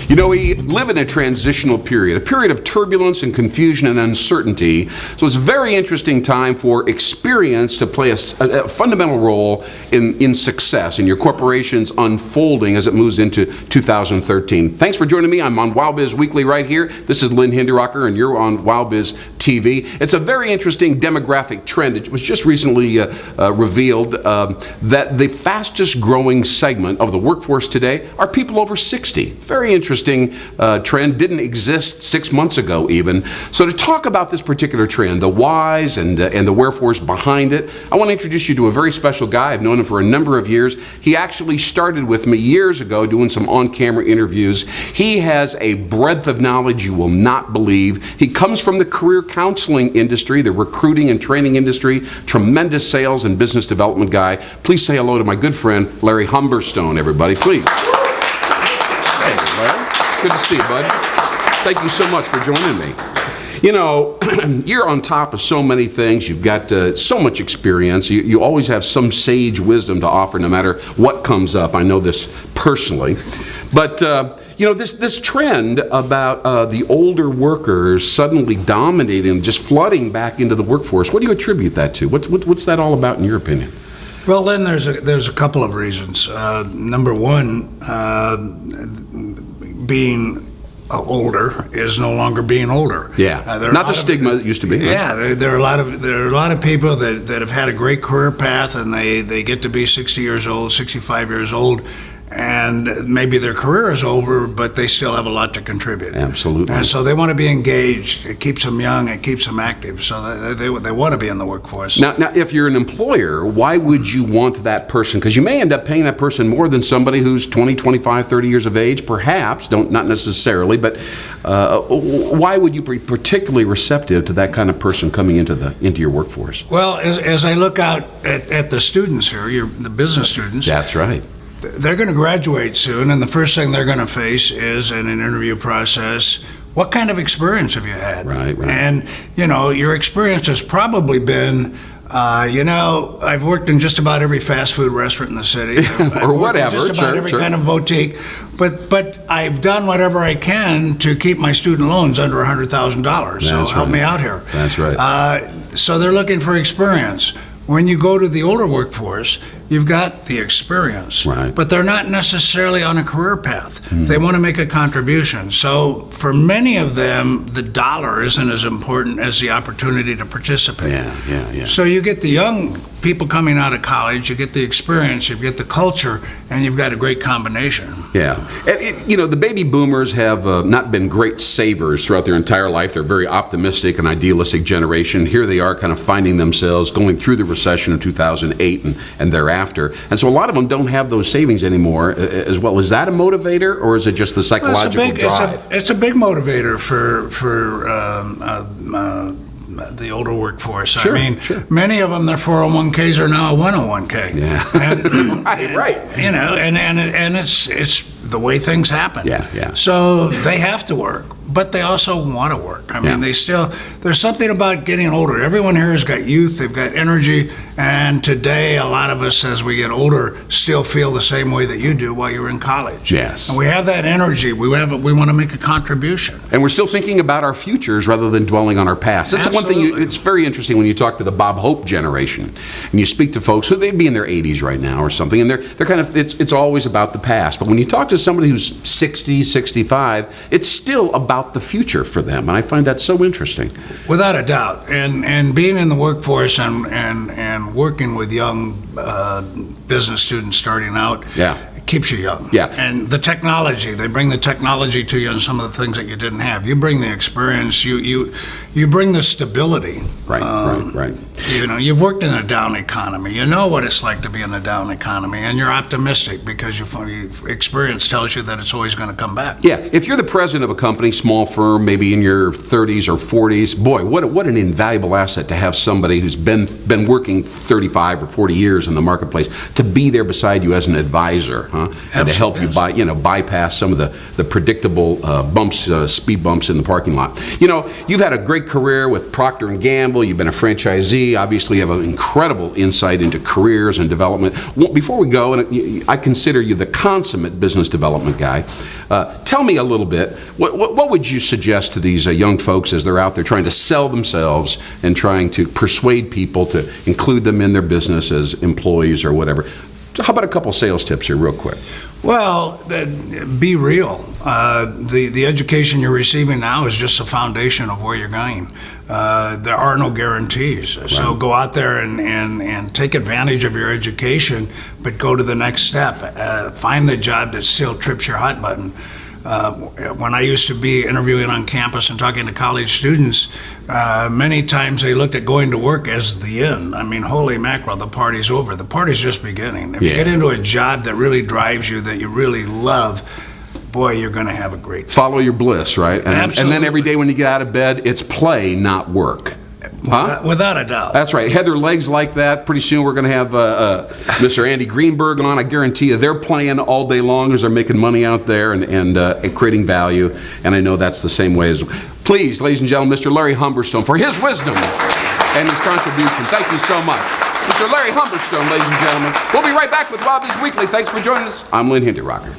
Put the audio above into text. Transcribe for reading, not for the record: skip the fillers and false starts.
You know, we live in a transitional period, a period of turbulence and confusion and uncertainty. So it's a very interesting time for experience to play a fundamental role in success, in your corporation's unfolding as it moves into 2013. Thanks for joining me. I'm on WOWBIZ Weekly right here. This is Lynn Hinderaker, and you're on WOWBIZ TV. It's a very interesting demographic trend. It was just recently revealed that the fastest growing segment of the workforce today are people over 60. Very interesting trend. Didn't exist 6 months ago even. So to talk about this particular trend, the whys and the wherefores behind it, I want to introduce you to a very special guy. I've known him for a number of years. He actually started with me years ago doing some on-camera interviews. He has a breadth of knowledge you will not believe. He comes from the career counseling industry, the recruiting and training industry, tremendous sales and business development guy. Please say hello to my good friend, Larry Humberstone, everybody, please. Hey, Larry. Good to see you, bud. Thank you so much for joining me. You know, you're on top of so many things. You've got so much experience. You always have some sage wisdom to offer no matter what comes up. I know this personally. But, you know, this trend about the older workers suddenly dominating, just flooding back into the workforce, what do you attribute that to? What's that all about in your opinion? Well, Lynn, there's a couple of reasons. Number one, being older is no longer being older. Yeah, not the stigma it used to be. Yeah, right? there are a lot of people that have had a great career path, and they get to be 60 years old, 65 years old, and maybe their career is over, but they still have a lot to contribute. Absolutely. And so they want to be engaged. It keeps them young. It keeps them active. So they want to be in the workforce. Now, if you're an employer, why would you want that person? Because you may end up paying that person more than somebody who's 20, 25, 30 years of age, perhaps, not necessarily, but why would you be particularly receptive to that kind of person coming into your workforce? Well, as I look out at the students here, the business students. That's right. They're going to graduate soon, and the first thing they're going to face is in an interview process, what kind of experience have you had? Right. And, you know, your experience has probably been, you know, I've worked in just about every fast food restaurant in the city. Or whatever. Just about every kind of boutique. But I've done whatever I can to keep my student loans under $100,000. So help me out here. That's right. So they're looking for experience. When you go to the older workforce, you've got the experience, right, but they're not necessarily on a career path. They want to make a contribution. So for many of them, the dollar isn't as important as the opportunity to participate. Yeah. So you get the young people coming out of college, you get the experience, you get the culture, and you've got a great combination. Yeah. You know, the baby boomers have not been great savers throughout their entire life. They're a very optimistic and idealistic generation. Here they are kind of finding themselves going through the recession of 2008 and thereafter. And so a lot of them don't have those savings anymore as well. Is that a motivator, or is it just the psychological drive? It's a big motivator for the older workforce. Sure, I mean, sure. Many of them, their 401ks are now a 101k. Yeah. And, right. You know, and it's the way things happen. Yeah. So they have to work, but they also want to work. I mean, there's something about getting older. Everyone here has got youth, they've got energy, and today a lot of us, as we get older, still feel the same way that you do while you were in college. Yes. And we have that energy. We want to make a contribution. And we're still thinking about our futures rather than dwelling on our past. That's one thing. It's very interesting when you talk to the Bob Hope generation, and you speak to folks who they'd be in their 80s right now or something, and they're kind of it's always about the past. But when you talk to somebody who's 60, 65, it's still about the future for them, and I find that so interesting. Without a doubt, and being in the workforce and working with young business students starting out, it keeps you young. Yeah. And the technology, they bring the technology to you and some of the things that you didn't have. You bring the experience, you bring the stability. Right. You know, you've worked in a down economy. You know what it's like to be in a down economy, and you're optimistic because your experience tells you that it's always going to come back. Yeah. If you're the president of a company, small firm, maybe in your 30s or 40s, boy, what an invaluable asset to have somebody who's been working 35 or 40 years in the marketplace to be there beside you as an advisor. huh? And to help you bypass some of the predictable speed bumps in the parking lot. You know, you've had a great career with Procter & Gamble. You've been a franchisee. Obviously, you have an incredible insight into careers and development. Well, before we go, and I consider you the consummate business development guy, tell me a little bit, what would you suggest to these young folks as they're out there trying to sell themselves and trying to persuade people to include them in their business as employees or whatever? How about a couple sales tips here real quick? Well, be real. The education you're receiving now is just a foundation of where you're going. There are no guarantees. So go out there and take advantage of your education, but go to the next step. Find the job that still trips your hot button. When I used to be interviewing on campus and talking to college students, many times they looked at going to work as the end. I mean, holy mackerel, the party's over. The party's just beginning. If you get into a job that really drives you, that you really love, boy, you're going to have a great time. Follow your bliss, right? Absolutely. And then every day when you get out of bed, it's play, not work. Huh? Without a doubt. That's right. Heather Legs like that. Pretty soon we're going to have Mr. Andy Greenberg on. I guarantee you they're playing all day long as they're making money out there and creating value. And I know that's the same way as... Please, ladies and gentlemen, Mr. Larry Humberstone, for his wisdom and his contribution. Thank you so much. Mr. Larry Humberstone, ladies and gentlemen. We'll be right back with WOWBIZ Weekly. Thanks for joining us. I'm Lynn Hinderaker.